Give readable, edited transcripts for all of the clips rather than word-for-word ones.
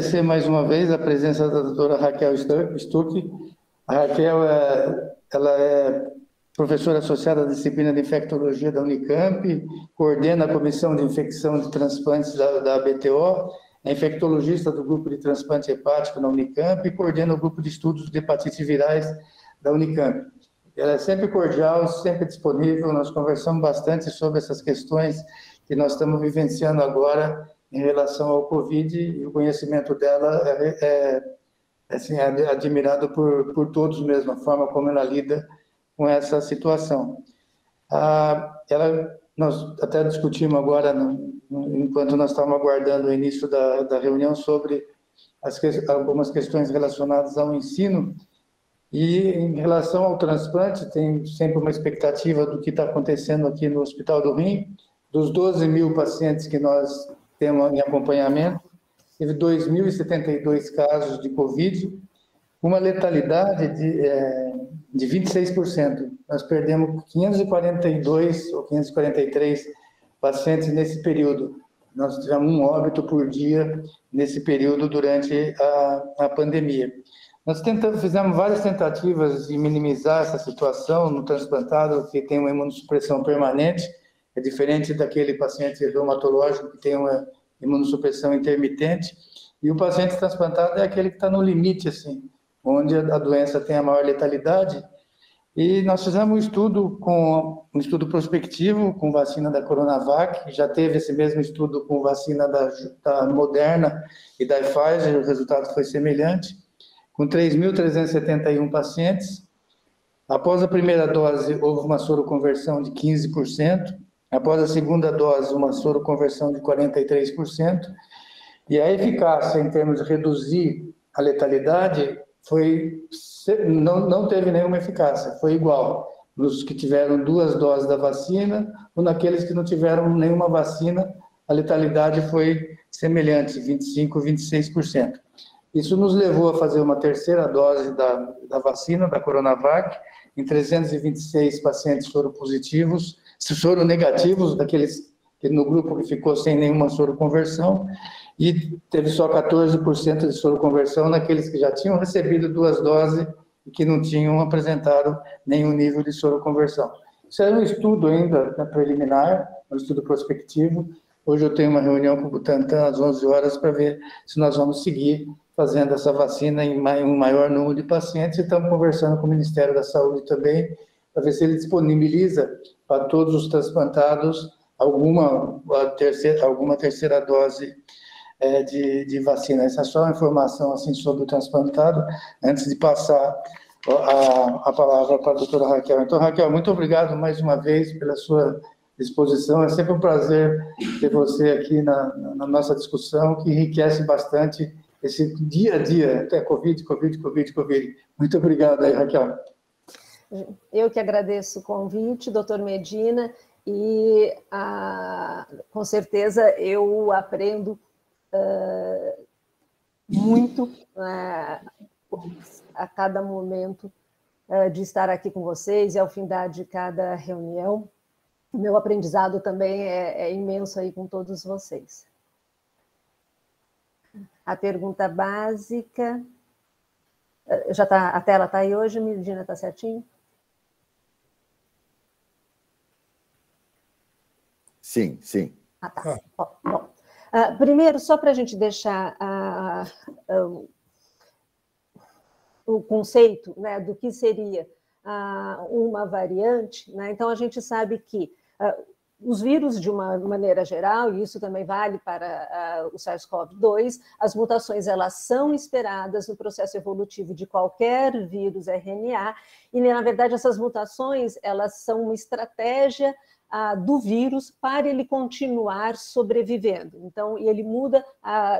agradecer mais uma vez a presença da doutora Raquel Stuck. A Raquel ela é professora associada da disciplina de infectologia da Unicamp, coordena a comissão de infecção de transplantes da ABTO, é infectologista do grupo de transplante hepático na Unicamp e coordena o grupo de estudos de hepatite virais da Unicamp. Ela é sempre cordial, sempre disponível, nós conversamos bastante sobre essas questões que nós estamos vivenciando agora em relação ao Covid, e o conhecimento dela assim, é admirado por todos mesmo, a forma como ela lida com essa situação. Nós até discutimos agora, enquanto nós estávamos aguardando o início da reunião, sobre algumas questões relacionadas ao ensino, e em relação ao transplante, tem sempre uma expectativa do que está acontecendo aqui no Hospital do Rim. Dos 12 mil pacientes que nós temos em acompanhamento, teve 2.072 casos de Covid, uma letalidade de 26%. Nós perdemos 542 ou 543 pacientes nesse período. Nós tivemos um óbito por dia nesse período durante a pandemia. Nós fizemos várias tentativas de minimizar essa situação no transplantado que tem uma imunossupressão permanente, é diferente daquele paciente reumatológico que tem uma imunossupressão intermitente, e o paciente transplantado é aquele que está no limite, assim, onde a doença tem a maior letalidade. E nós fizemos um estudo prospectivo com vacina da Coronavac, já teve esse mesmo estudo com vacina da Moderna e da Pfizer, o resultado foi semelhante, com 3.371 pacientes. Após a primeira dose, houve uma soroconversão de 15%, após a segunda dose, uma soroconversão de 43%, e a eficácia em termos de reduzir a letalidade não teve nenhuma eficácia, foi igual nos que tiveram 2 doses da vacina ou naqueles que não tiveram nenhuma vacina, a letalidade foi semelhante, 25%, 26%. Isso nos levou a fazer uma terceira dose da vacina, da Coronavac, em 326 pacientes soropositivos, soronegativos, daqueles que no grupo que ficou sem nenhuma soroconversão, e teve só 14% de soroconversão naqueles que já tinham recebido 2 doses e que não tinham apresentado nenhum nível de soroconversão. Isso era um estudo ainda preliminar, um estudo prospectivo. Hoje eu tenho uma reunião com o Butantan às 11 horas para ver se nós vamos seguir fazendo essa vacina em um maior número de pacientes, e estamos conversando com o Ministério da Saúde também, para ver se ele disponibiliza para todos os transplantados alguma terceira dose de vacina. Essa é só uma informação assim, sobre o transplantado, antes de passar a palavra para a doutora Raquel. Então, Raquel, muito obrigado mais uma vez pela sua disposição. É sempre um prazer ter você aqui na nossa discussão, que enriquece bastante esse dia a dia, até Covid. Muito obrigado aí, Raquel. Eu que agradeço o convite, doutor Medina, e com certeza eu aprendo muito a cada momento de estar aqui com vocês e ao fim de cada reunião. O meu aprendizado também é imenso aí com todos vocês. A pergunta básica... Já tá, a tela está aí hoje, Medina, está certinho? Sim, sim. Ah, tá. Bom. Primeiro, só para a gente deixar o conceito, né, do que seria uma variante, né? Então, a gente sabe que os vírus, de uma maneira geral, e isso também vale para o SARS-CoV-2, as mutações elas são esperadas no processo evolutivo de qualquer vírus RNA, e, na verdade, essas mutações elas são uma estratégia do vírus para ele continuar sobrevivendo. Então, ele muda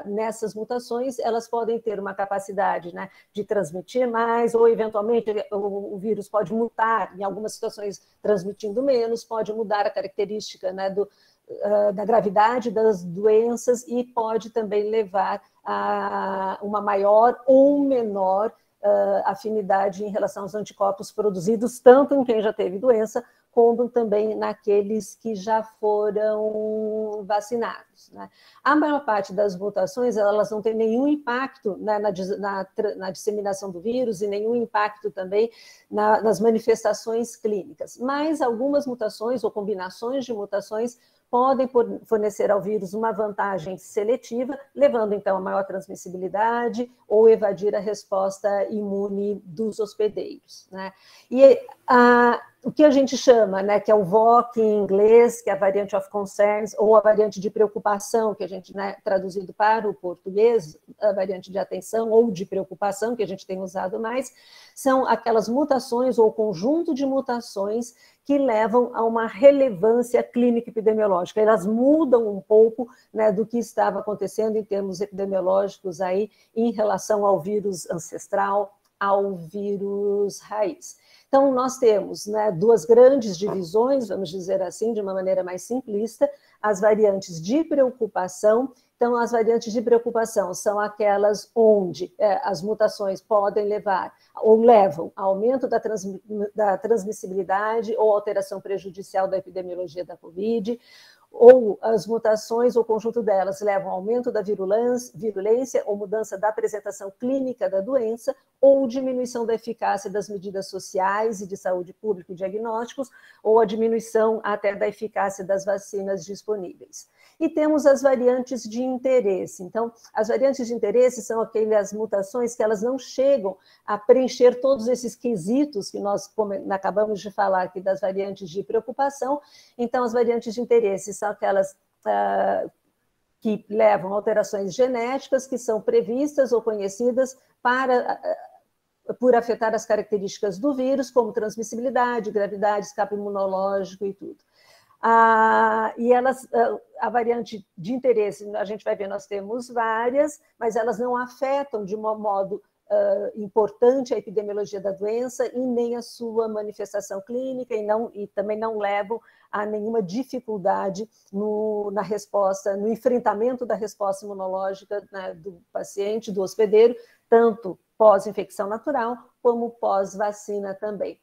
nessas mutações, elas podem ter uma capacidade, né, de transmitir mais, ou eventualmente o vírus pode mutar, em algumas situações transmitindo menos, pode mudar a característica, né, da gravidade das doenças e pode também levar a uma maior ou afinidade em relação aos anticorpos produzidos, tanto em quem já teve doença, como também naqueles que já foram vacinados, né? A maior parte das mutações, elas não têm nenhum impacto, né, na disseminação do vírus e nenhum impacto também nas manifestações clínicas, mas algumas mutações ou combinações de mutações podem fornecer ao vírus uma vantagem seletiva, levando então a maior transmissibilidade ou evadir a resposta imune dos hospedeiros, né? E o que a gente chama, né, que é o VOC em inglês, que é a variante of concerns, ou a variante de preocupação, que a gente, né, traduzido para o português, a variante de atenção ou de preocupação, que a gente tem usado mais, são aquelas mutações ou conjunto de mutações que levam a uma relevância clínica epidemiológica. Elas mudam um pouco, né, do que estava acontecendo em termos epidemiológicos aí em relação ao vírus ancestral, ao vírus raiz. Então, nós temos, né, duas grandes divisões, vamos dizer assim, de uma maneira mais simplista, as variantes de preocupação. Então, as variantes de preocupação são aquelas onde as mutações podem levar ou levam a aumento da transmissibilidade ou alteração prejudicial da epidemiologia da Covid, ou as mutações, ou conjunto delas, levam ao aumento da virulência ou mudança da apresentação clínica da doença, ou diminuição da eficácia das medidas sociais e de saúde pública e diagnósticos, ou a diminuição até da eficácia das vacinas disponíveis. E temos as variantes de interesse. Então, as variantes de interesse são aquelas mutações que elas não chegam a preencher todos esses quesitos que nós acabamos de falar aqui das variantes de preocupação. Então, as variantes de interesse são aquelas que levam alterações genéticas que são previstas ou conhecidas por afetar as características do vírus, como transmissibilidade, gravidade, escape imunológico e tudo. E elas, a variante de interesse, a gente vai ver, nós temos várias, mas elas não afetam de um modo importante a epidemiologia da doença e nem a sua manifestação clínica e também não levam a nenhuma dificuldade na resposta, no enfrentamento da resposta imunológica, né, do paciente, do hospedeiro, tanto pós-infecção natural como pós-vacina também.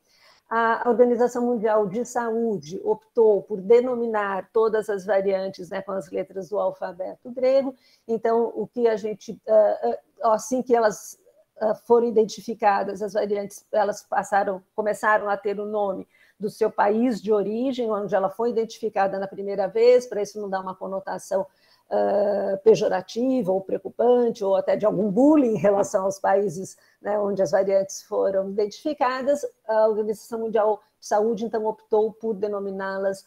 A Organização Mundial de Saúde optou por denominar todas as variantes, né, com as letras do alfabeto grego. Então, o que a gente, assim que elas foram identificadas, as variantes, elas começaram a ter o nome do seu país de origem, onde ela foi identificada na primeira vez, para isso não dar uma conotação pejorativa ou preocupante, ou até de algum bullying em relação aos países, né, onde as variantes foram identificadas. A Organização Mundial de Saúde, então, optou por denominá-las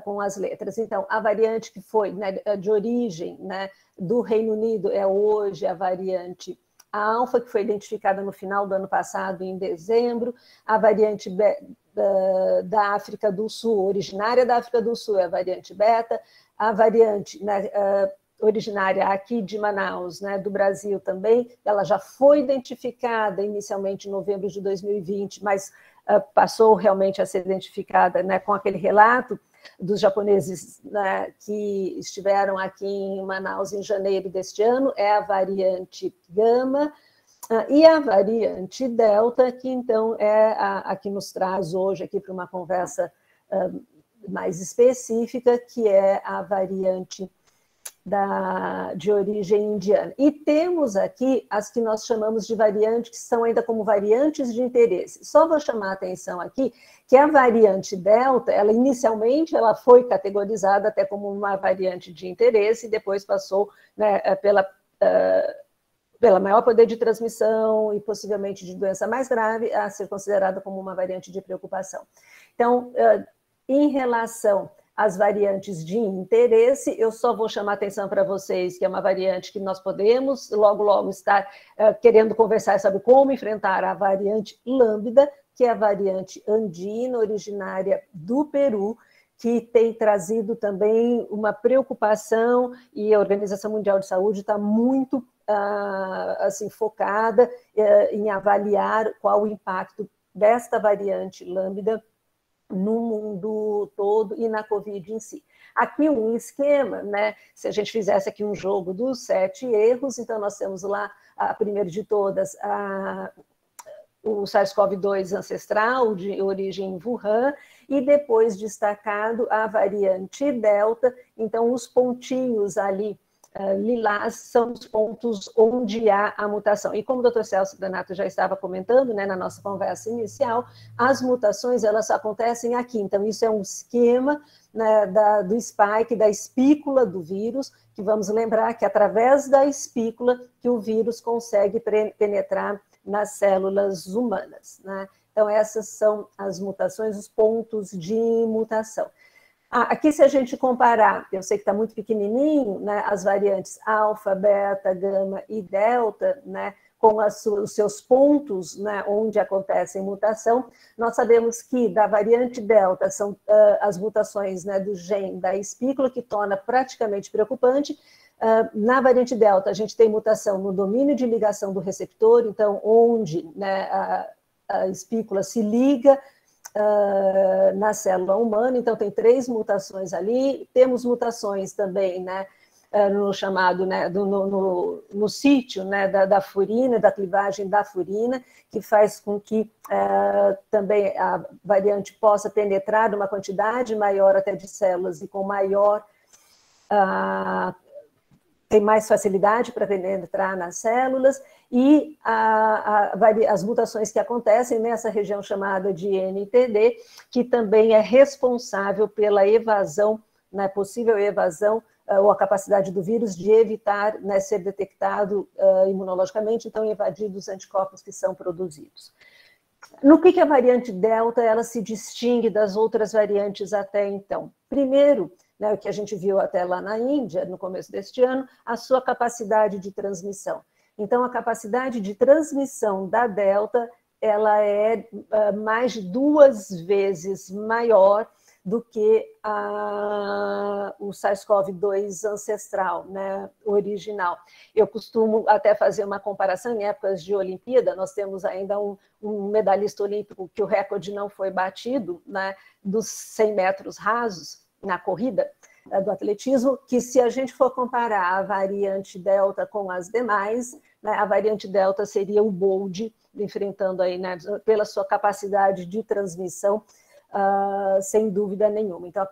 com as letras. Então, a variante que foi, né, de origem, né, do Reino Unido é hoje a variante alfa, que foi identificada no final do ano passado, em dezembro. A variante da África do Sul, originária da África do Sul, é a variante beta. A variante, né, originária aqui de Manaus, né, do Brasil também, ela já foi identificada inicialmente em novembro de 2020, mas passou realmente a ser identificada, né, com aquele relato dos japoneses, né, que estiveram aqui em Manaus em janeiro deste ano, é a variante Gama, e a variante Delta, que então é a que nos traz hoje aqui para uma conversa mais específica, que é a variante de origem indiana. E temos aqui as que nós chamamos de variantes, que são ainda como variantes de interesse. Só vou chamar a atenção aqui que a variante Delta, ela inicialmente ela foi categorizada até como uma variante de interesse e depois passou, né, pela maior poder de transmissão e possivelmente de doença mais grave, a ser considerada como uma variante de preocupação. Então, em relação às variantes de interesse, eu só vou chamar atenção para vocês que é uma variante que nós podemos logo estar querendo conversar sobre como enfrentar a variante Lambda, que é a variante andina, originária do Peru, que tem trazido também uma preocupação, e a Organização Mundial de Saúde está muito assim, focada em avaliar qual o impacto desta variante Lambda no mundo todo e na Covid em si. Aqui um esquema, né? Se a gente fizesse aqui um jogo dos 7 erros, então nós temos lá, primeiro de todas, o SARS-CoV-2 ancestral, de origem Wuhan, e depois destacado a variante Delta. Então, os pontinhos ali lilás são os pontos onde há a mutação. E como o Dr. Celso Granato já estava comentando, né, na nossa conversa inicial, as mutações elas acontecem aqui. Então, isso é um esquema, né, do spike, da espícula do vírus, que vamos lembrar que através da espícula que o vírus consegue penetrar nas células humanas, né? Então, essas são as mutações, os pontos de mutação. Aqui, se a gente comparar, eu sei que está muito pequenininho, né, as variantes alfa, beta, gama e delta, né, com os seus pontos, né, onde acontece mutação, nós sabemos que da variante delta são as mutações, né, do gene da espícula, que torna praticamente preocupante. Na variante delta, a gente tem mutação no domínio de ligação do receptor, então, onde, né, a espícula se liga na célula humana, então tem 3 mutações ali, temos mutações também, né, no chamado, né, no sítio, né, da furina, da clivagem da furina, que faz com que também a variante possa penetrar uma quantidade maior até de células e com maior tem mais facilidade para penetrar nas células, e as mutações que acontecem nessa região chamada de NTD, que também é responsável pela evasão, né, possível evasão, ou a capacidade do vírus de evitar, né, ser detectado imunologicamente, então evadir dos anticorpos que são produzidos. No que a variante Delta ela se distingue das outras variantes até então? Primeiro, né, o que a gente viu até lá na Índia, no começo deste ano, a sua capacidade de transmissão. Então, a capacidade de transmissão da Delta, ela é mais de 2 vezes maior do que o SARS-CoV-2 ancestral, né, original. Eu costumo até fazer uma comparação em épocas de Olimpíada, nós temos ainda um medalhista olímpico que o recorde não foi batido, né, dos 100 metros rasos, na corrida do atletismo, que se a gente for comparar a variante Delta com as demais, né, a variante Delta seria o Bold, enfrentando aí, né, pela sua capacidade de transmissão, sem dúvida nenhuma. Então,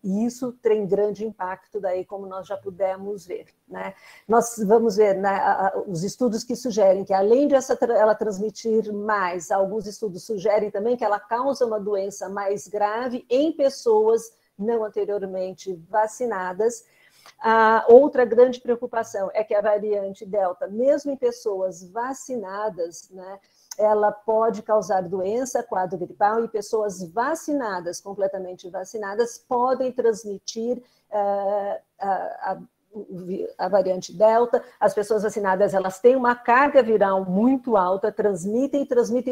isso tem grande impacto daí, como nós já pudemos ver, né? Nós vamos ver, né, os estudos que sugerem que, além de ela transmitir mais, alguns estudos sugerem também que ela causa uma doença mais grave em pessoas não anteriormente vacinadas. Outra grande preocupação é que a variante Delta, mesmo em pessoas vacinadas, né, ela pode causar doença, quadro gripal, e pessoas vacinadas, completamente vacinadas, podem transmitir a variante Delta. As pessoas vacinadas, elas têm uma carga viral muito alta, transmitem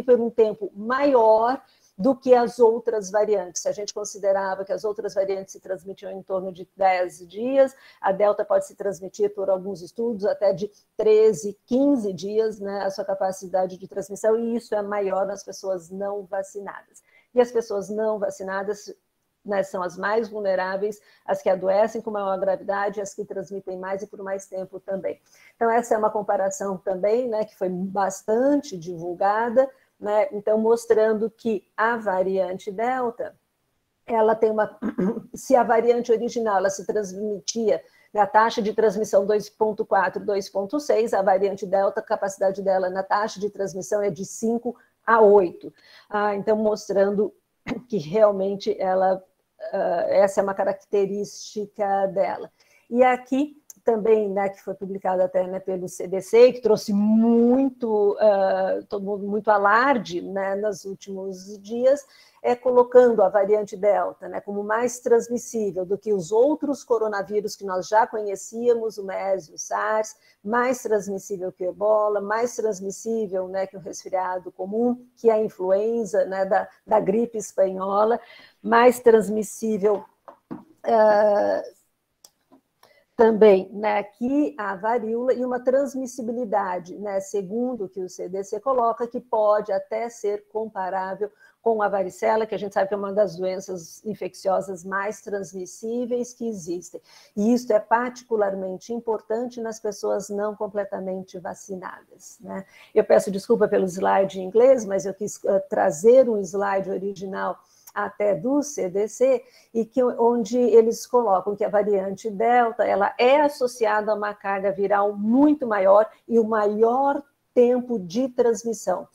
por um tempo maior do que as outras variantes. Se a gente considerava que as outras variantes se transmitiam em torno de 10 dias, a Delta pode se transmitir, por alguns estudos, até de 13, 15 dias, né, a sua capacidade de transmissão, e isso é maior nas pessoas não vacinadas. E as pessoas não vacinadas, né, são as mais vulneráveis, as que adoecem com maior gravidade, as que transmitem mais e por mais tempo também. Então, essa é uma comparação também, né, que foi bastante divulgada, né? Então, mostrando que a variante Delta, ela tem se a variante original ela se transmitia na taxa de transmissão 2.4, 2.6, a variante Delta, a capacidade dela na taxa de transmissão é de 5 a 8. Então, mostrando que realmente essa é uma característica dela. E aqui também, né, que foi publicado até, né, pelo CDC, que trouxe muito alarde, né, nos últimos dias, colocando a variante Delta, né, como mais transmissível do que os outros coronavírus que nós já conhecíamos, o MERS, o SARS, mais transmissível que o Ebola, mais transmissível, né, que o resfriado comum, que a influenza, né, da gripe espanhola, mais transmissível também, né, que a varíola, e uma transmissibilidade, né, segundo o que o CDC coloca, que pode até ser comparável com a varicela, que a gente sabe que é uma das doenças infecciosas mais transmissíveis que existem. E isso é particularmente importante nas pessoas não completamente vacinadas, né? Eu peço desculpa pelo slide em inglês, mas eu quis trazer um slide original até do CDC, e onde eles colocam que a variante Delta ela é associada a uma carga viral muito maior e o maior tempo de transmissão.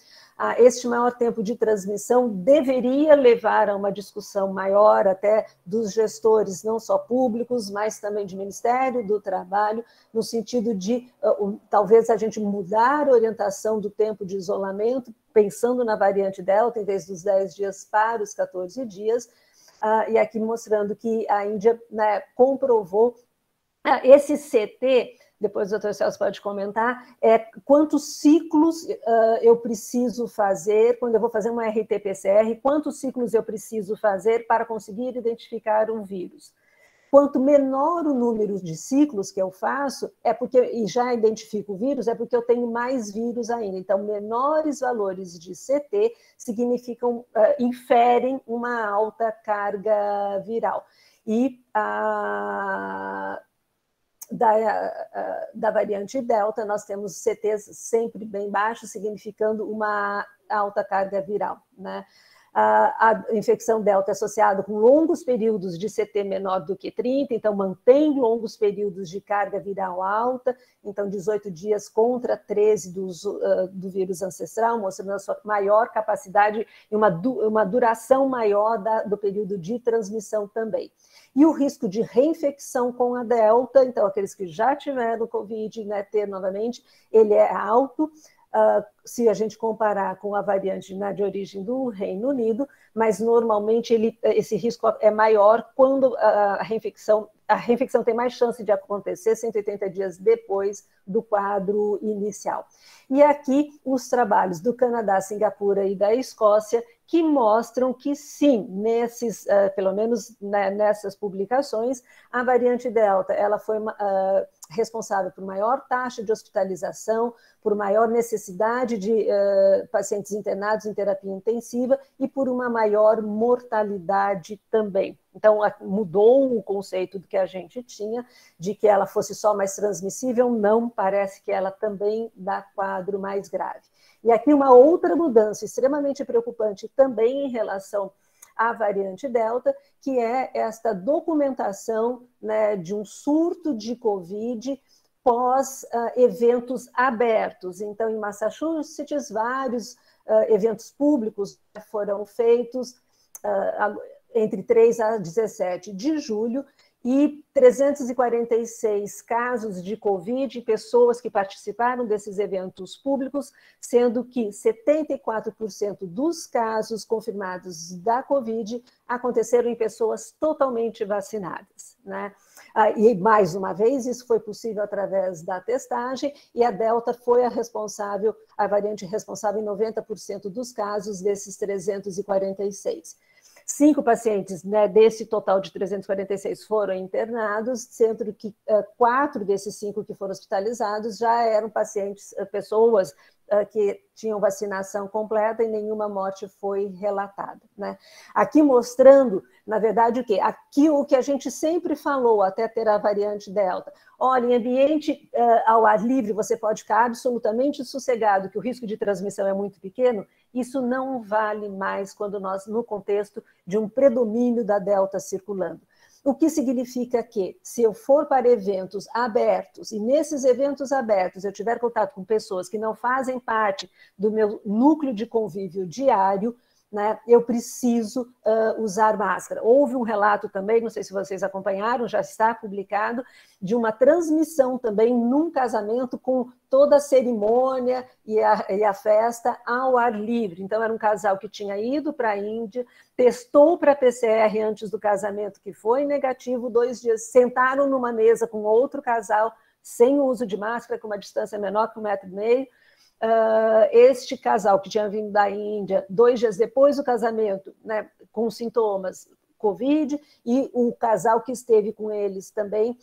Este maior tempo de transmissão deveria levar a uma discussão maior até dos gestores, não só públicos, mas também de Ministério do Trabalho, no sentido de talvez a gente mudar a orientação do tempo de isolamento, pensando na variante Delta, em vez dos 10 dias para os 14 dias, e aqui mostrando que a Índia, né, comprovou esse CT. Depois o doutor Celso pode comentar, quantos ciclos eu preciso fazer, quando eu vou fazer uma RT-PCR, quantos ciclos eu preciso fazer para conseguir identificar um vírus. Quanto menor o número de ciclos que eu faço, e já identifico o vírus, é porque eu tenho mais vírus ainda. Então, menores valores de CT significam, inferem uma alta carga viral. E da variante Delta, nós temos CTs sempre bem baixos, significando uma alta carga viral, né? A infecção Delta é associada com longos períodos de CT menor do que 30, então mantém longos períodos de carga viral alta, então 18 dias contra 13 do vírus ancestral, mostrando a sua maior capacidade e uma duração maior do período de transmissão também. E o risco de reinfecção com a Delta, então aqueles que já tiveram Covid, né, ter novamente, ele é alto, se a gente comparar com a variante de origem do Reino Unido, mas normalmente esse risco é maior quando a reinfecção tem mais chance de acontecer 180 dias depois do quadro inicial. E aqui os trabalhos do Canadá, Singapura e da Escócia, que mostram que sim, pelo menos nessas publicações, a variante Delta ela foi responsável por maior taxa de hospitalização, por maior necessidade de pacientes internados em terapia intensiva e por uma maior mortalidade também. Então, mudou o conceito do que a gente tinha, de que ela fosse só mais transmissível, não, parece que ela também dá quadro mais grave. E aqui uma outra mudança extremamente preocupante também em relação à variante Delta, que é esta documentação, né, de um surto de Covid pós eventos abertos. Então, em Massachusetts, vários eventos públicos foram feitos entre 3 a 17 de julho, e 346 casos de Covid, pessoas que participaram desses eventos públicos, sendo que 74% dos casos confirmados da Covid aconteceram em pessoas totalmente vacinadas, né? E, mais uma vez, isso foi possível através da testagem, e a Delta foi a variante responsável em 90% dos casos desses 346. 5 pacientes, né, desse total de 346 foram internados, sendo que 4 desses 5 que foram hospitalizados já eram pessoas que tinham vacinação completa e nenhuma morte foi relatada, né? Aqui mostrando, na verdade, o quê? Aqui o que a gente sempre falou até ter a variante Delta. Olha, em ambiente ao ar livre você pode ficar absolutamente sossegado, que o risco de transmissão é muito pequeno. Isso não vale mais quando no contexto de um predomínio da Delta circulando. O que significa que, se eu for para eventos abertos, e nesses eventos abertos eu tiver contato com pessoas que não fazem parte do meu núcleo de convívio diário, né, eu preciso usar máscara. Houve um relato também, não sei se vocês acompanharam, já está publicado, de uma transmissão também num casamento com toda a cerimônia e a festa ao ar livre. Então, era um casal que tinha ido para a Índia, testou para PCR antes do casamento, que foi negativo, 2 dias, sentaram numa mesa com outro casal, sem o uso de máscara, com uma distância menor que 1,5 metro, este casal que tinha vindo da Índia, 2 dias depois do casamento, né, com sintomas Covid, e o casal que esteve com eles também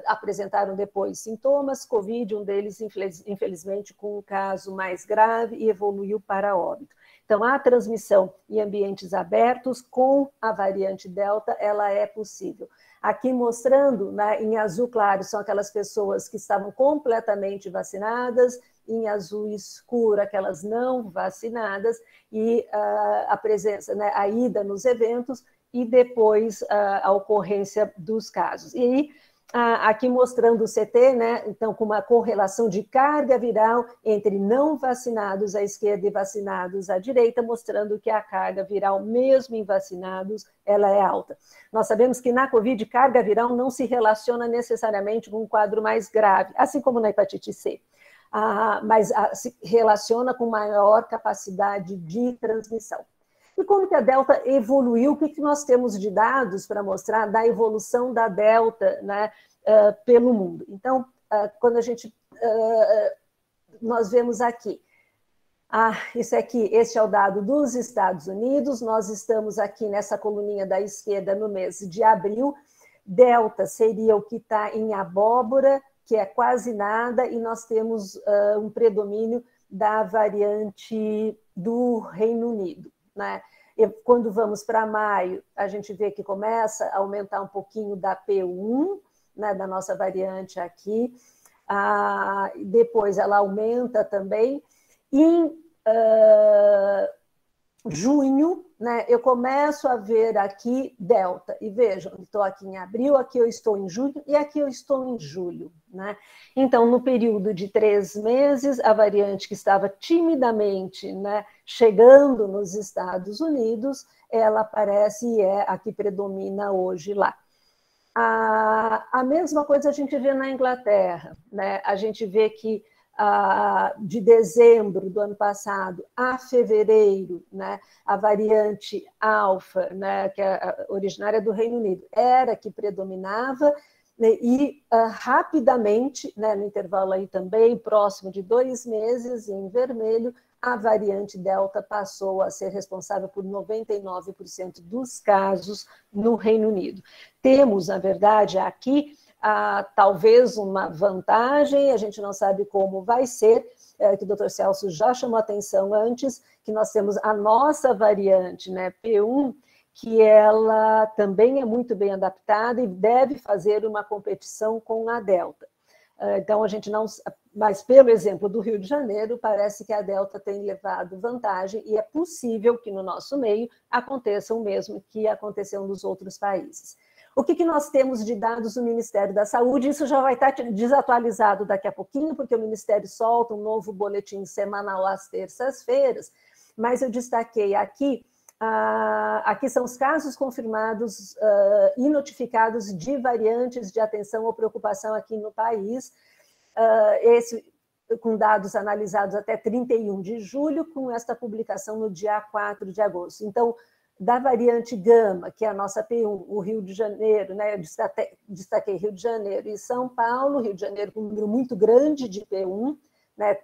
apresentaram depois sintomas Covid, um deles, infelizmente, com um caso mais grave e evoluiu para óbito. Então, a transmissão em ambientes abertos com a variante Delta, ela é possível. Aqui mostrando, né, em azul claro, são aquelas pessoas que estavam completamente vacinadas, em azul escuro aquelas não vacinadas, e a presença, né, a ida nos eventos e depois a ocorrência dos casos. E aqui mostrando o CT, né, então com uma correlação de carga viral entre não vacinados à esquerda e vacinados à direita, mostrando que a carga viral, mesmo em vacinados, ela é alta. Nós sabemos que na Covid, carga viral não se relaciona necessariamente com um quadro mais grave, assim como na hepatite C, mas se relaciona com maior capacidade de transmissão. E como que a Delta evoluiu? O que nós temos de dados para mostrar da evolução da Delta, né, pelo mundo? Então, quando nós vemos aqui, isso aqui, este é o dado dos Estados Unidos, nós estamos aqui nessa coluninha da esquerda no mês de abril, Delta seria o que está em abóbora, que é quase nada, e nós temos um predomínio da variante do Reino Unido, né? Quando vamos para maio, a gente vê que começa a aumentar um pouquinho da P1, né, da nossa variante aqui, depois ela aumenta também. Em junho, né, eu começo a ver aqui Delta, e vejam, estou aqui em abril, aqui eu estou em junho e aqui eu estou em julho, né? Então, no período de 3 meses, a variante que estava timidamente, né, chegando nos Estados Unidos, ela aparece e é a que predomina hoje lá. A mesma coisa a gente vê na Inglaterra, né? A gente vê que de dezembro do ano passado a fevereiro, né, a variante alfa, né, que é originária do Reino Unido, era que predominava, né, e rapidamente, né, no intervalo aí também, próximo de 2 meses, em vermelho, a variante Delta passou a ser responsável por 99% dos casos no Reino Unido. Temos, na verdade, aqui talvez uma vantagem, a gente não sabe como vai ser, que o Dr. Celso já chamou atenção antes, que nós temos a nossa variante, né, P1, que ela também é muito bem adaptada e deve fazer uma competição com a Delta. Então, a gente não... Mas, pelo exemplo do Rio de Janeiro, parece que a Delta tem levado vantagem e é possível que no nosso meio aconteça o mesmo que aconteceu nos outros países. O que nós temos de dados do Ministério da Saúde? Isso já vai estar desatualizado daqui a pouquinho, porque o Ministério solta um novo boletim semanal às terças-feiras, mas eu destaquei aqui, aqui são os casos confirmados e notificados de variantes de atenção ou preocupação aqui no país, com dados analisados até 31 de julho, com esta publicação no dia 4 de agosto. Então, da variante Gama, que é a nossa P1, o Rio de Janeiro, né, eu destaquei Rio de Janeiro e São Paulo, Rio de Janeiro com um número muito grande de P1, né,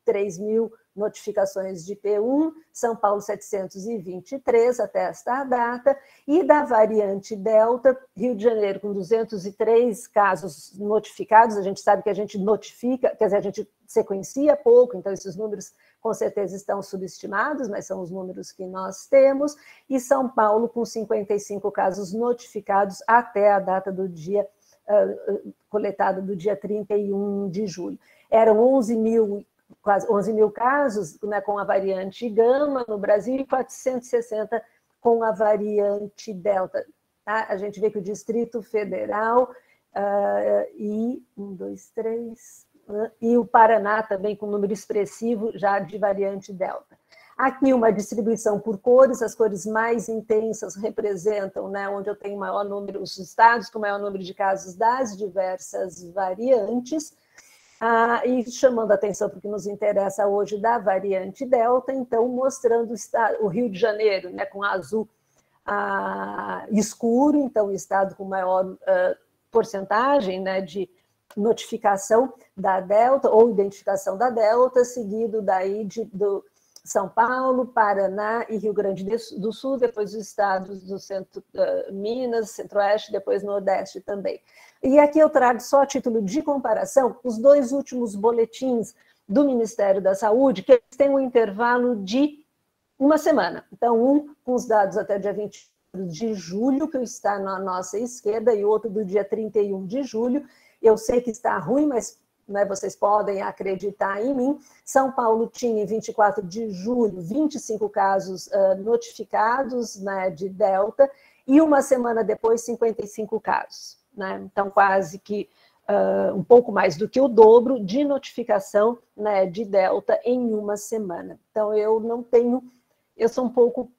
3.000 notificações de P1, São Paulo 723 até esta data, e da variante Delta, Rio de Janeiro com 203 casos notificados, a gente sabe que a gente notifica, quer dizer, a gente sequencia pouco, então esses números com certeza estão subestimados, mas são os números que nós temos, e São Paulo com 55 casos notificados até a data do dia, coletada do dia 31 de julho. Eram 11.000, quase 11.000 casos, né, com a variante Gama no Brasil e 460 com a variante Delta. Tá? A gente vê que o Distrito Federal e o Paraná também com um número expressivo já de variante Delta. Aqui uma distribuição por cores, as cores mais intensas representam, né, onde eu tenho maior número, os estados com maior número de casos das diversas variantes, e chamando a atenção porque nos interessa hoje da variante Delta, então mostrando o Rio de Janeiro, né, com azul escuro, então o estado com maior porcentagem, né, de notificação da Delta ou identificação da Delta, seguido daí do São Paulo, Paraná e Rio Grande do Sul, depois os estados do centro, Minas, Centro-Oeste, depois Nordeste também. E aqui eu trago só a título de comparação os 2 últimos boletins do Ministério da Saúde, que têm um intervalo de 1 semana. Então, um com os dados até o dia 20 de julho, que está na nossa esquerda, e outro do dia 31 de julho. Eu sei que está ruim, mas né, vocês podem acreditar em mim, São Paulo tinha, em 24 de julho, 25 casos notificados, né, de Delta, e uma semana depois, 55 casos. Né? Então, quase que um pouco mais do que o dobro de notificação, né, de Delta em uma semana. Então, eu sou um pouco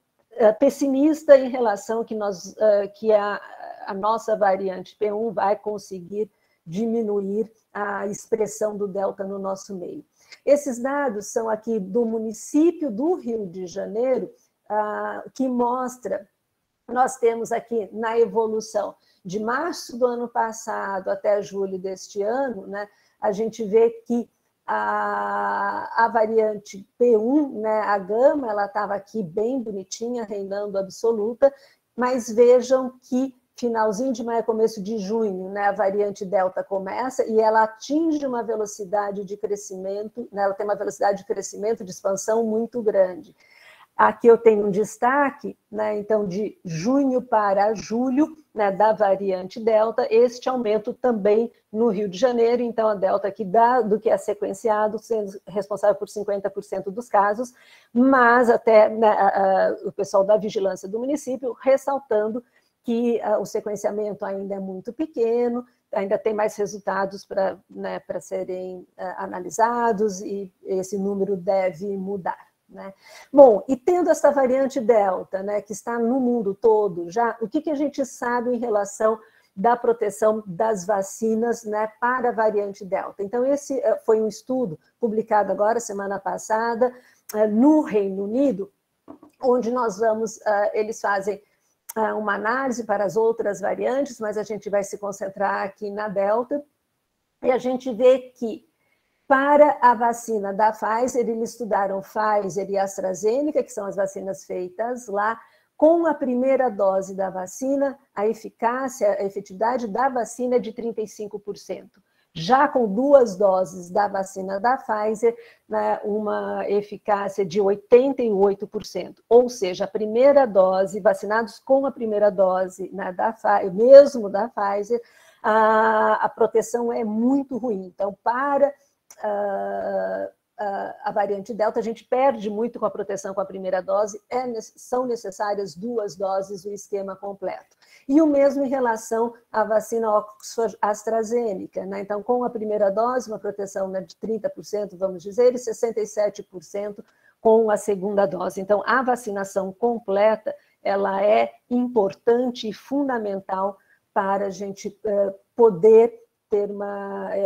pessimista em relação que a nossa variante P1 vai conseguir diminuir a expressão do Delta no nosso meio. Esses dados são aqui do município do Rio de Janeiro, que mostra, nós temos aqui na evolução de março do ano passado até julho deste ano, né, a gente vê que a variante P1, né, a gama, ela estava aqui bem bonitinha, reinando absoluta, mas vejam que finalzinho de maio, começo de junho, né, a variante Delta começa e ela atinge uma velocidade de crescimento, né, ela tem uma velocidade de crescimento, de expansão muito grande. Aqui eu tenho um destaque, né, então, de junho para julho, né, da variante Delta, este aumento também no Rio de Janeiro, então a Delta aqui do que é sequenciado, sendo responsável por 50% dos casos, mas até, né, o pessoal da vigilância do município ressaltando que o sequenciamento ainda é muito pequeno, ainda tem mais resultados para, né, serem analisados e esse número deve mudar. Né? Bom, e tendo essa variante Delta, né, que está no mundo todo já, o que a gente sabe em relação da proteção das vacinas, né, para a variante Delta? Então, esse foi um estudo publicado agora, semana passada, no Reino Unido, onde eles fazem uma análise para as outras variantes, mas a gente vai se concentrar aqui na Delta, e a gente vê que para a vacina da Pfizer, eles estudaram Pfizer e AstraZeneca, que são as vacinas feitas lá, com a primeira dose da vacina, a eficácia, a efetividade da vacina é de 35%. Já com 2 doses da vacina da Pfizer, né, uma eficácia de 88%. Ou seja, a primeira dose, vacinados com a primeira dose, né, mesmo da Pfizer, a proteção é muito ruim. Então, para a variante Delta, a gente perde muito com a proteção com a primeira dose, são necessárias 2 doses do esquema completo. E o mesmo em relação à vacina Oxford AstraZeneca, né? Então, com a primeira dose, uma proteção, né, de 30%, vamos dizer, e 67% com a segunda dose. Então, a vacinação completa, ela é importante e fundamental para a gente poder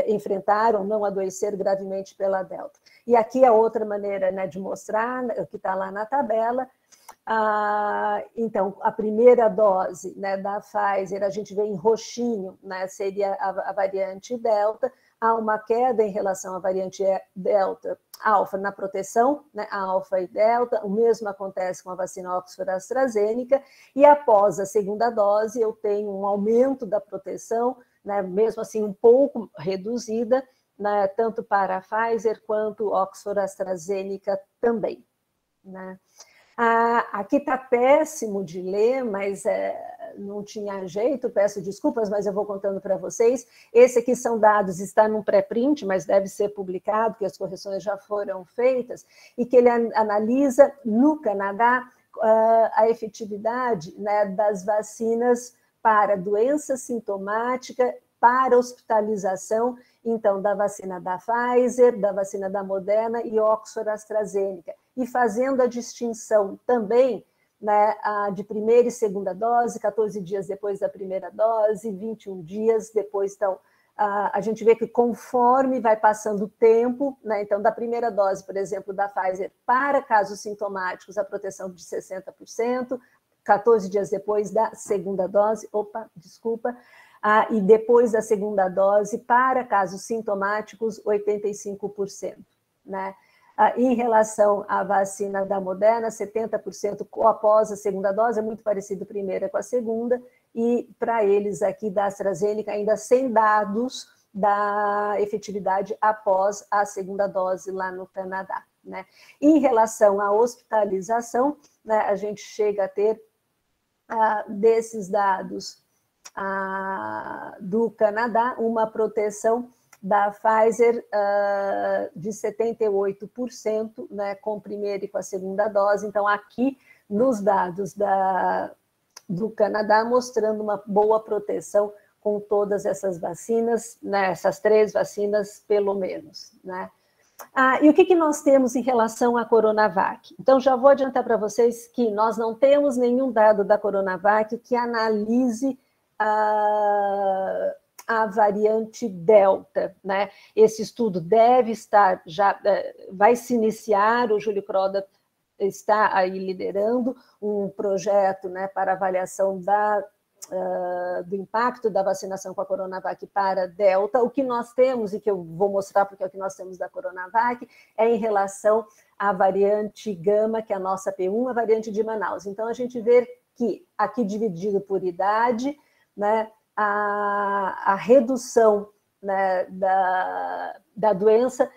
enfrentar ou não adoecer gravemente pela Delta. E aqui a outra maneira, né, de mostrar, que está lá na tabela, então, a primeira dose, né, da Pfizer, a gente vê em roxinho, né, seria a variante Delta, há uma queda em relação à variante Delta, alfa na proteção, né, alfa e Delta, o mesmo acontece com a vacina Oxford AstraZeneca, e após a segunda dose eu tenho um aumento da proteção, né, mesmo assim um pouco reduzida, né, tanto para a Pfizer quanto Oxford AstraZeneca também. Né. Aqui está péssimo de ler, mas não tinha jeito, peço desculpas, mas eu vou contando para vocês. Esse aqui são dados, está num pré-print, mas deve ser publicado, porque as correções já foram feitas, e que ele analisa, no Canadá, a efetividade, né, das vacinas para doença sintomática, para hospitalização, então, da vacina da Pfizer, da vacina da Moderna e Oxford AstraZeneca. E fazendo a distinção também, né, de primeira e segunda dose, 14 dias depois da primeira dose, 21 dias depois. Então, a gente vê que conforme vai passando o tempo, né, então, da primeira dose, por exemplo, da Pfizer, para casos sintomáticos, a proteção de 60%, 14 dias depois da segunda dose, e depois da segunda dose, para casos sintomáticos, 85%. Né? Em relação à vacina da Moderna, 70% após a segunda dose, é muito parecido a primeira com a segunda, e para eles aqui da AstraZeneca, ainda sem dados da efetividade após a segunda dose lá no Canadá. Né? Em relação à hospitalização, né, a gente chega a ter desses dados do Canadá, uma proteção da Pfizer de 78%, né, com a primeira e com a segunda dose. Então, aqui, nos dados do Canadá, mostrando uma boa proteção com todas essas vacinas, né, essas 3 vacinas, pelo menos, né? E o que nós temos em relação à Coronavac? Então, já vou adiantar para vocês que nós não temos nenhum dado da Coronavac que analise a variante Delta, né? Esse estudo deve estar, já vai se iniciar, o Júlio Croda está aí liderando um projeto, né, para avaliação do impacto da vacinação com a Coronavac para Delta. O que nós temos, e que eu vou mostrar porque é o que nós temos da Coronavac, é em relação à variante Gama, que é a nossa P1, a variante de Manaus. Então, a gente vê que, aqui dividido por idade, né, a redução, né, da doença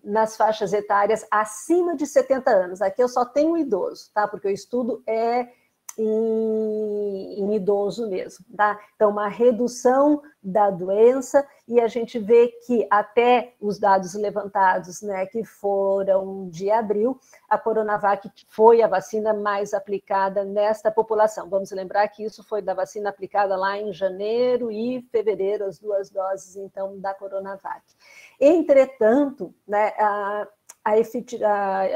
nas faixas etárias acima de 70 anos. Aqui eu só tenho idoso, tá? Porque o estudo é em idoso mesmo, tá? Então, uma redução da doença, e a gente vê que até os dados levantados, né, que foram de abril, a Coronavac foi a vacina mais aplicada nesta população. Vamos lembrar que isso foi da vacina aplicada lá em janeiro e fevereiro, as 2 doses, então, da Coronavac. Entretanto, né, a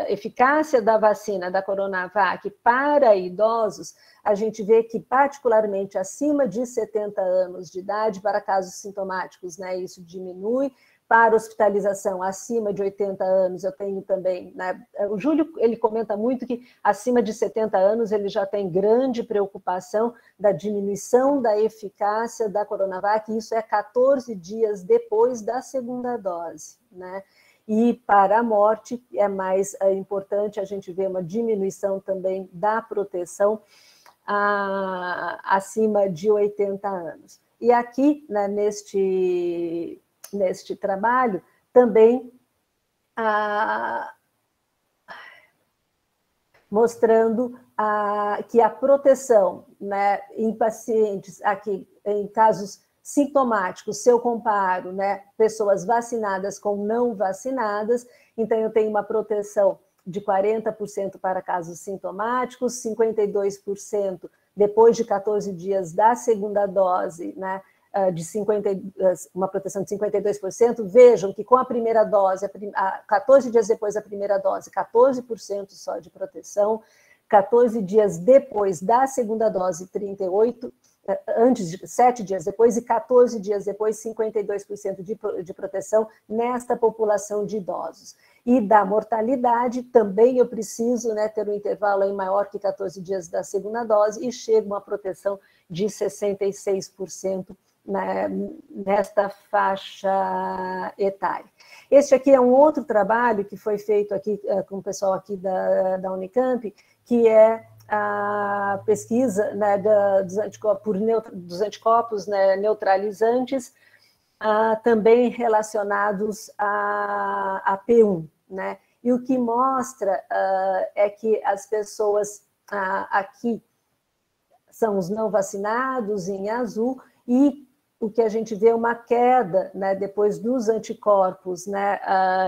eficácia da vacina da Coronavac para idosos, a gente vê que, particularmente acima de 70 anos de idade, para casos sintomáticos, né, isso diminui. Para hospitalização acima de 80 anos, eu tenho também, né, o Júlio, ele comenta muito que acima de 70 anos ele já tem grande preocupação da diminuição da eficácia da Coronavac, e isso é 14 dias depois da segunda dose, né? E para a morte é mais importante a gente ver uma diminuição também da proteção acima de 80 anos. E aqui, né, neste trabalho, também mostrando que a proteção, né, em pacientes, aqui em casos sintomáticos, se eu comparo, né, pessoas vacinadas com não vacinadas, então eu tenho uma proteção de 40% para casos sintomáticos, 52% depois de 14 dias da segunda dose, né, uma proteção de 52%. Vejam que com a primeira dose, 14 dias depois da primeira dose, 14% só de proteção, 14 dias depois da segunda dose, 38%, antes de 7 dias depois, e 14 dias depois, 52% de proteção nesta população de idosos. E da mortalidade, também eu preciso, né, ter um intervalo aí maior que 14 dias da segunda dose, e chega uma proteção de 66%, né, nesta faixa etária. Este aqui é um outro trabalho que foi feito aqui com o pessoal aqui da Unicamp, que é a pesquisa, né, dos anticorpos, né, neutralizantes, também relacionados a P1, né? E o que mostra é que as pessoas aqui são os não vacinados, em azul, e o que a gente vê é uma queda, né, depois dos anticorpos, né,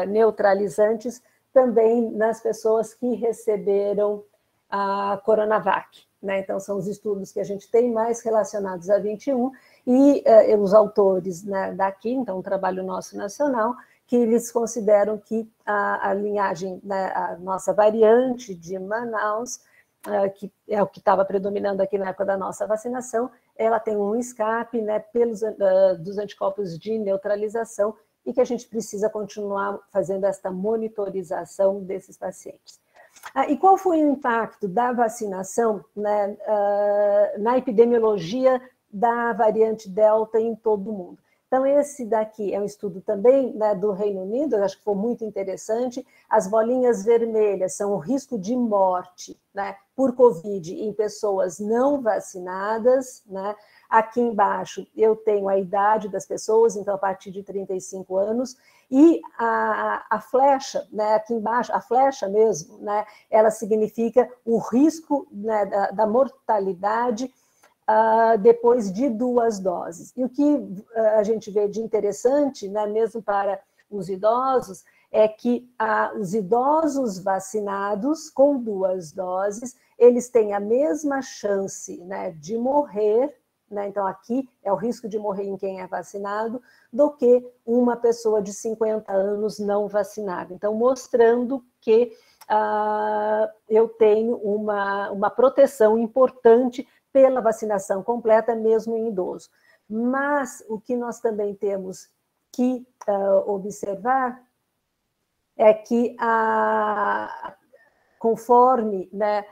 neutralizantes, também nas pessoas que receberam a Coronavac, né? Então, são os estudos que a gente tem mais relacionados a 21, e os autores, né, daqui, então, um trabalho nosso nacional, que eles consideram que a linhagem, né, a nossa variante de Manaus, que é o que estava predominando aqui na época da nossa vacinação, ela tem um escape, né, dos anticorpos de neutralização, e que a gente precisa continuar fazendo esta monitorização desses pacientes. E qual foi o impacto da vacinação, né, na epidemiologia da variante Delta em todo o mundo? Então, esse daqui é um estudo também, né, do Reino Unido, eu acho que foi muito interessante. As bolinhas vermelhas são o risco de morte, né, por Covid em pessoas não vacinadas, né? Aqui embaixo eu tenho a idade das pessoas, então a partir de 35 anos, e a flecha, né, aqui embaixo, a flecha mesmo, né, ela significa o risco, né, da mortalidade depois de 2 doses. E o que a gente vê de interessante, né, mesmo para os idosos, é que os idosos vacinados com 2 doses, eles têm a mesma chance, né, de morrer, né, então aqui é o risco de morrer em quem é vacinado, do que uma pessoa de 50 anos não vacinada. Então, mostrando que eu tenho uma proteção importante pela vacinação completa, mesmo em idoso. Mas o que nós também temos que observar é que, conforme, né,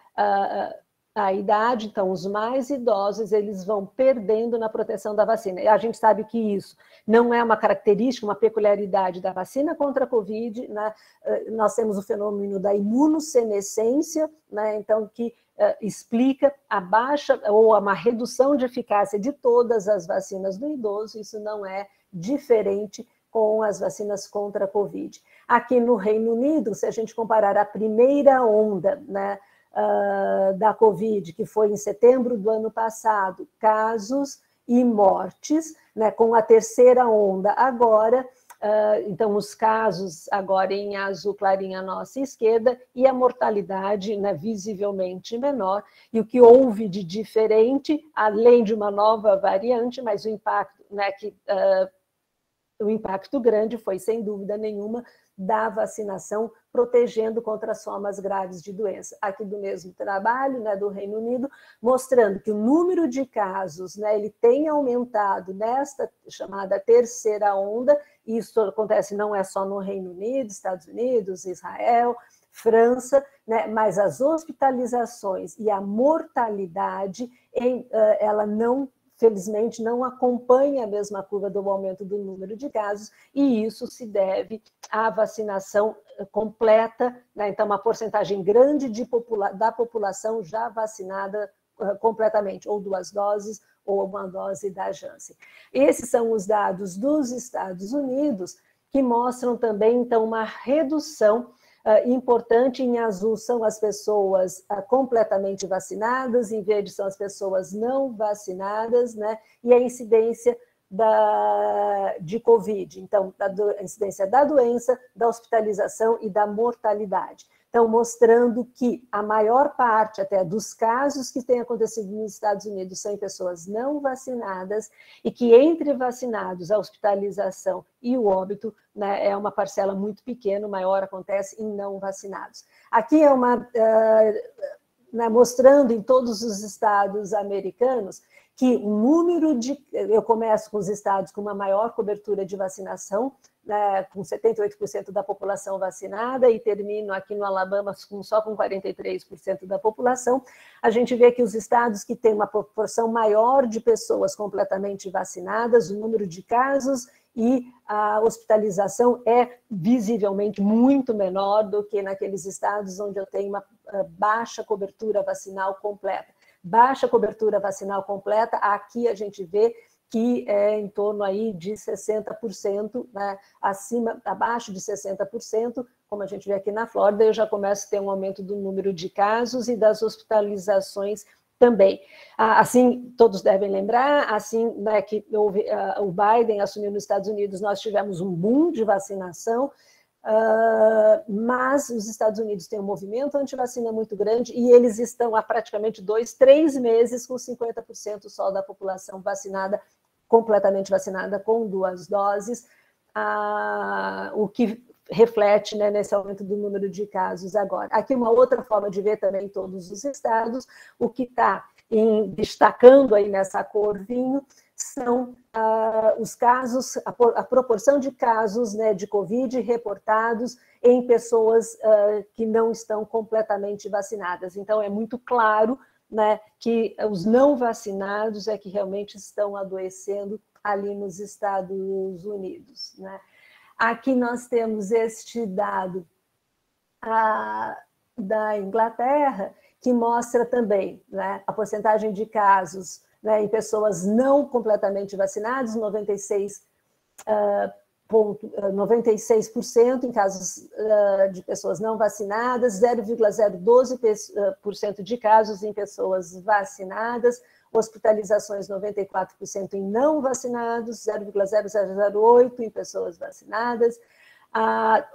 a idade, então, os mais idosos, eles vão perdendo na proteção da vacina. E a gente sabe que isso não é uma característica, uma peculiaridade da vacina contra a Covid, né? Nós temos o fenômeno da imunossenescência, né? Então, que explica a baixa ou uma redução de eficácia de todas as vacinas do idoso. Isso não é diferente com as vacinas contra a Covid. Aqui no Reino Unido, se a gente comparar a primeira onda, né, da Covid, que foi em setembro do ano passado, casos e mortes, né, com a terceira onda agora, então os casos agora em azul clarinho à nossa esquerda, e a mortalidade, né, visivelmente menor, e o que houve de diferente, além de uma nova variante, mas o impacto, né, o impacto grande foi, sem dúvida nenhuma, da vacinação, protegendo contra as formas graves de doença. Aqui do mesmo trabalho, né, do Reino Unido, mostrando que o número de casos, né, ele tem aumentado nesta chamada terceira onda, e isso acontece não é só no Reino Unido, Estados Unidos, Israel, França, né, mas as hospitalizações e a mortalidade, ela não, felizmente, não acompanha a mesma curva do aumento do número de casos, e isso se deve à vacinação completa, né? Então, uma porcentagem grande da população já vacinada completamente, ou 2 doses, ou uma dose da Janssen. Esses são os dados dos Estados Unidos, que mostram também, então, uma redução importante. Em azul são as pessoas completamente vacinadas, em verde são as pessoas não vacinadas, né? E a incidência de Covid, então, a incidência da doença, da hospitalização e da mortalidade. Então, mostrando que a maior parte até dos casos que têm acontecido nos Estados Unidos são em pessoas não vacinadas, e que entre vacinados, a hospitalização e o óbito, né, é uma parcela muito pequena, o maior acontece em não vacinados. Aqui é né, mostrando em todos os estados americanos que o número de... Eu começo com os estados com uma maior cobertura de vacinação, né, com 78% da população vacinada, e termino aqui no Alabama só com 43% da população. A gente vê que os estados que têm uma proporção maior de pessoas completamente vacinadas, o número de casos e a hospitalização é visivelmente muito menor do que naqueles estados onde eu tenho uma baixa cobertura vacinal completa. Baixa cobertura vacinal completa, aqui a gente vê que é em torno aí de 60%, né, abaixo de 60%, como a gente vê aqui na Flórida, eu já começo a ter um aumento do número de casos e das hospitalizações também. Assim, todos devem lembrar, assim, né, que o Biden assumiu nos Estados Unidos, nós tivemos um boom de vacinação, mas os Estados Unidos têm um movimento antivacina muito grande, e eles estão há praticamente 2, 3 meses com 50% só da população vacinada, completamente vacinada com 2 doses, o que reflete, né, nesse aumento do número de casos agora. Aqui uma outra forma de ver também em todos os estados, o que está destacando aí nessa cor vinho são os casos, a proporção de casos, né, de Covid reportados em pessoas que não estão completamente vacinadas. Então, é muito claro, né, que os não vacinados é que realmente estão adoecendo ali nos Estados Unidos, né? Aqui nós temos este dado da Inglaterra, que mostra também, né, a porcentagem de casos, né, em pessoas não completamente vacinadas, 96% em casos de pessoas não vacinadas, 0,012% de casos em pessoas vacinadas, hospitalizações 94% em não vacinados, 0,0008 em pessoas vacinadas, a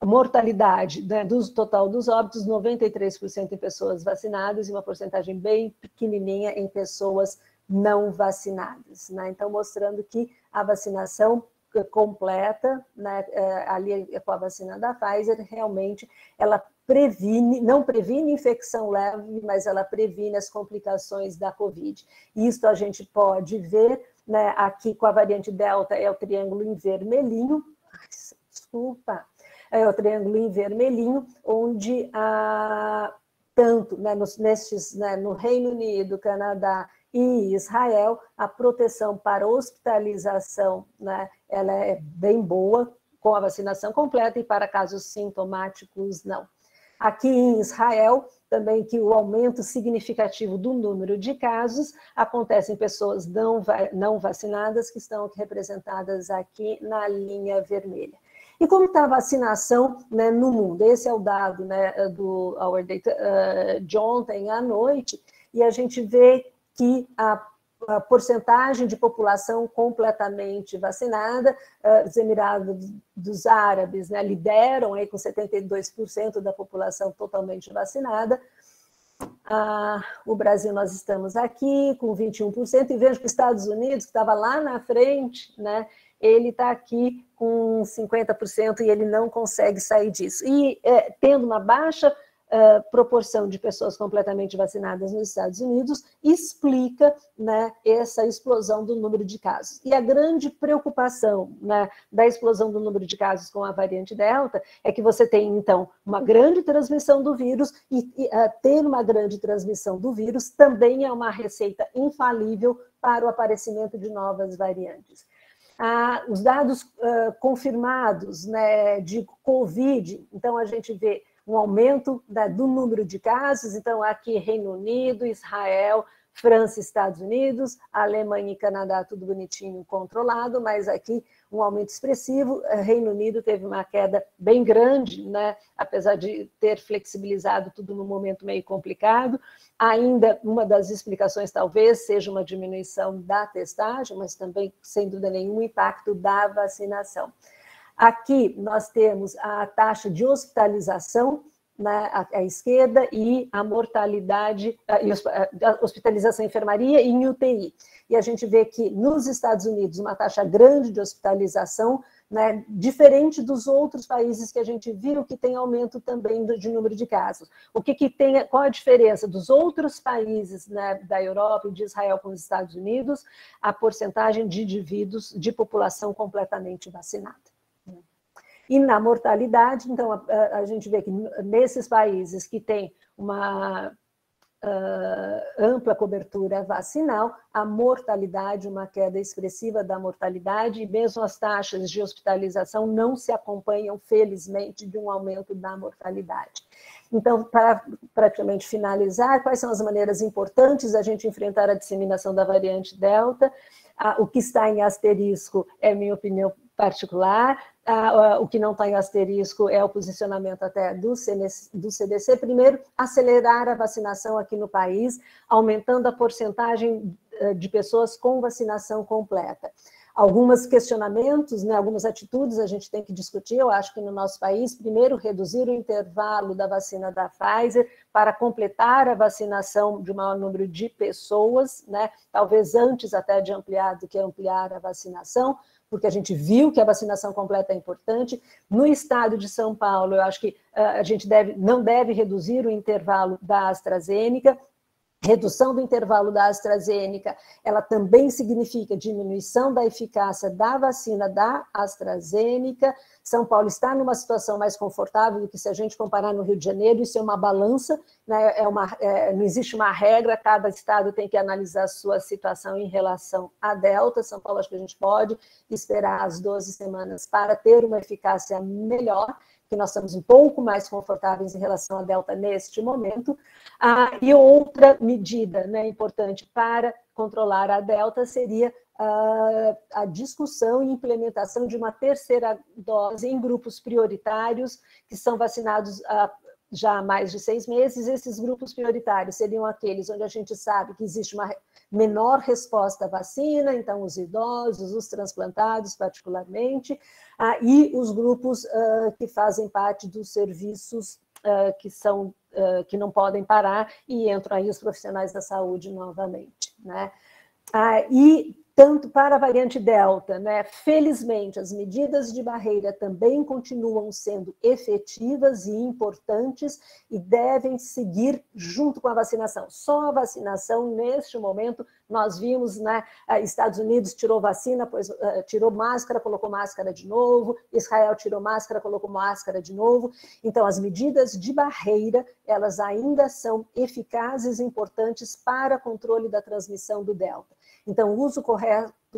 mortalidade, né, do total dos óbitos, 93% em pessoas vacinadas e uma porcentagem bem pequenininha em pessoas não vacinadas, né? Então, mostrando que a vacinação completa, né, ali com a vacina da Pfizer, realmente ela previne, não previne infecção leve, mas ela previne as complicações da Covid. Isso a gente pode ver, né, aqui com a variante Delta, é o triângulo em vermelhinho, desculpa, é o triângulo em vermelhinho, onde tanto, né, no Reino Unido, Canadá e Israel, a proteção para hospitalização, né, ela é bem boa, com a vacinação completa, e para casos sintomáticos, não. Aqui em Israel, também que o aumento significativo do número de casos acontece em pessoas não vacinadas, que estão representadas aqui na linha vermelha. E como está a vacinação, né, no mundo? Esse é o dado, né, do Our Data de ontem à noite, e a gente vê que a porcentagem de população completamente vacinada, os Emirados Árabes, né, lideram aí com 72% da população totalmente vacinada. O Brasil, nós estamos aqui com 21%, e vejo que os Estados Unidos, que estava lá na frente, né, ele está aqui com 50% e ele não consegue sair disso. E tendo uma baixa proporção de pessoas completamente vacinadas nos Estados Unidos, explica, né, essa explosão do número de casos. E a grande preocupação, né, da explosão do número de casos com a variante Delta é que você tem, então, uma grande transmissão do vírus, e ter uma grande transmissão do vírus também é uma receita infalível para o aparecimento de novas variantes. Os dados confirmados, né, de Covid, então a gente vê um aumento do número de casos, então aqui Reino Unido, Israel, França, Estados Unidos, Alemanha e Canadá, tudo bonitinho, controlado, mas aqui um aumento expressivo. Reino Unido teve uma queda bem grande, né, apesar de ter flexibilizado tudo num momento meio complicado. Ainda uma das explicações talvez seja uma diminuição da testagem, mas também, sem dúvida nenhuma, o impacto da vacinação. Aqui nós temos a taxa de hospitalização, né, à esquerda, e a mortalidade, a hospitalização em enfermaria e em UTI. E a gente vê que nos Estados Unidos uma taxa grande de hospitalização, né, diferente dos outros países que a gente viu que tem aumento também de número de casos. Qual a diferença dos outros países, né, da Europa e de Israel com os Estados Unidos? A porcentagem de indivíduos de população completamente vacinada. E na mortalidade, então, a gente vê que nesses países que têm uma ampla cobertura vacinal, a mortalidade, uma queda expressiva da mortalidade, e mesmo as taxas de hospitalização não se acompanham, felizmente, de um aumento da mortalidade. Então, para praticamente finalizar, quais são as maneiras importantes da gente enfrentar a disseminação da variante Delta? O que está em asterisco é minha opinião particular. O que não está em asterisco é o posicionamento até do CDC. Primeiro, acelerar a vacinação aqui no país, aumentando a porcentagem de pessoas com vacinação completa. Alguns questionamentos, né, algumas atitudes a gente tem que discutir, eu acho que no nosso país. Primeiro, reduzir o intervalo da vacina da Pfizer para completar a vacinação de um maior número de pessoas, né, talvez antes até de ampliar do que ampliar a vacinação, porque a gente viu que a vacinação completa é importante. No estado de São Paulo, eu acho que a gente não deve reduzir o intervalo da AstraZeneca. Redução do intervalo da AstraZeneca, ela também significa diminuição da eficácia da vacina da AstraZeneca. São Paulo está numa situação mais confortável do que se a gente comparar no Rio de Janeiro. Isso é uma balança, né? Não existe uma regra, cada estado tem que analisar a sua situação em relação à Delta. São Paulo, acho que a gente pode esperar as 12 semanas para ter uma eficácia melhor, que nós estamos um pouco mais confortáveis em relação à Delta neste momento. E outra medida, né, importante para controlar a Delta seria a discussão e implementação de uma terceira dose em grupos prioritários que são vacinados já há mais de 6 meses. Esses grupos prioritários seriam aqueles onde a gente sabe que existe uma menor resposta à vacina, então os idosos, os transplantados particularmente, e os grupos que fazem parte dos serviços que não podem parar, e entram aí os profissionais da saúde novamente, né? E tanto para a variante Delta, né, felizmente, as medidas de barreira também continuam sendo efetivas e importantes e devem seguir junto com a vacinação. Só a vacinação, neste momento, nós vimos, né, Estados Unidos tirou vacina, tirou máscara, colocou máscara de novo, Israel tirou máscara, colocou máscara de novo. Então, as medidas de barreira, elas ainda são eficazes e importantes para controle da transmissão do Delta. Então, o uso correto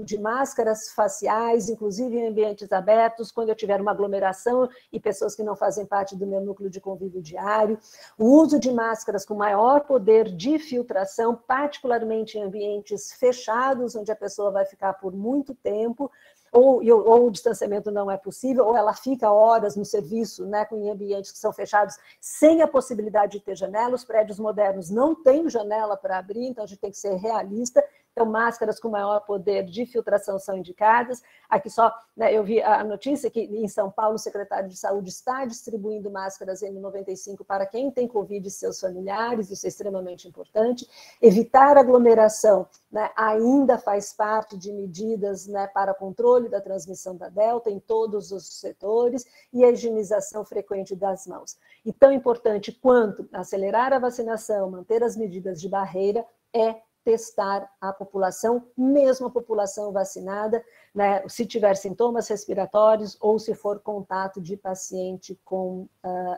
de máscaras faciais, inclusive em ambientes abertos, quando eu tiver uma aglomeração e pessoas que não fazem parte do meu núcleo de convívio diário. O uso de máscaras com maior poder de filtração, particularmente em ambientes fechados, onde a pessoa vai ficar por muito tempo, ou o distanciamento não é possível, ou ela fica horas no serviço, né, em ambientes que são fechados, sem a possibilidade de ter janela. Os prédios modernos não têm janela para abrir, então a gente tem que ser realista. Então, máscaras com maior poder de filtração são indicadas. Aqui só, né, eu vi a notícia que em São Paulo o secretário de Saúde está distribuindo máscaras N95 para quem tem Covid e seus familiares, isso é extremamente importante. Evitar aglomeração, né, ainda faz parte de medidas, né, para controle da transmissão da Delta em todos os setores, e a higienização frequente das mãos. E tão importante quanto acelerar a vacinação, manter as medidas de barreira, é testar a população, mesmo a população vacinada, né, se tiver sintomas respiratórios ou se for contato de paciente com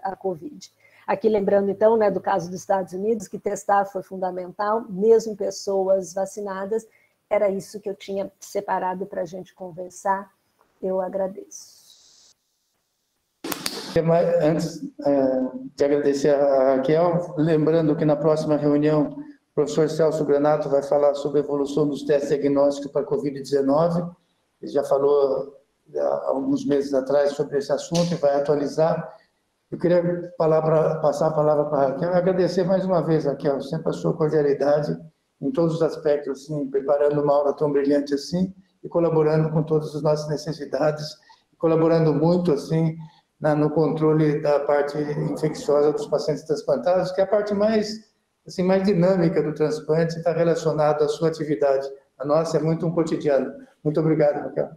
a Covid. Aqui lembrando, então, né, do caso dos Estados Unidos, que testar foi fundamental, mesmo em pessoas vacinadas. Era isso que eu tinha separado para a gente conversar. Eu agradeço. Antes de agradecer a Raquel, lembrando que na próxima reunião o professor Celso Granato vai falar sobre a evolução dos testes diagnósticos para a Covid-19. Ele já falou há alguns meses atrás sobre esse assunto e vai atualizar. Eu queria passar a palavra para a Raquel e agradecer mais uma vez, Raquel, sempre a sua cordialidade em todos os aspectos, assim, preparando uma aula tão brilhante assim e colaborando com todas as nossas necessidades, colaborando muito assim no controle da parte infecciosa dos pacientes transplantados, que é a parte mais dinâmica do transplante, está relacionado à sua atividade. A nossa é muito um cotidiano. Muito obrigado, Raquel.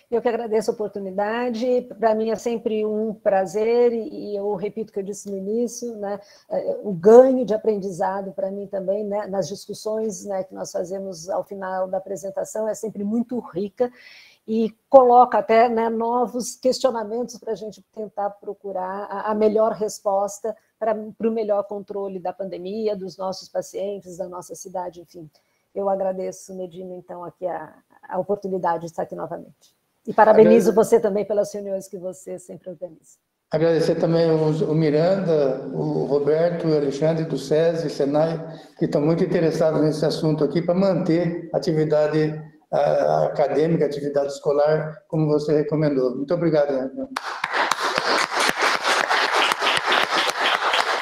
Eu que agradeço a oportunidade. Para mim é sempre um prazer, e eu repito o que eu disse no início, né, o ganho de aprendizado para mim também, né, nas discussões, né, que nós fazemos ao final da apresentação, é sempre muito rica, e coloca até, né, novos questionamentos para a gente tentar procurar a melhor resposta para o melhor controle da pandemia, dos nossos pacientes, da nossa cidade, enfim. Eu agradeço, Medina, então, aqui a oportunidade de estar aqui novamente. E parabenizo você também pelas reuniões que você sempre organiza. Agradecer também o Miranda, o Roberto, o Alexandre do SESI, Senai, que estão muito interessados nesse assunto aqui para manter a atividade acadêmica, atividade escolar, como você recomendou. Muito obrigado, Raquel.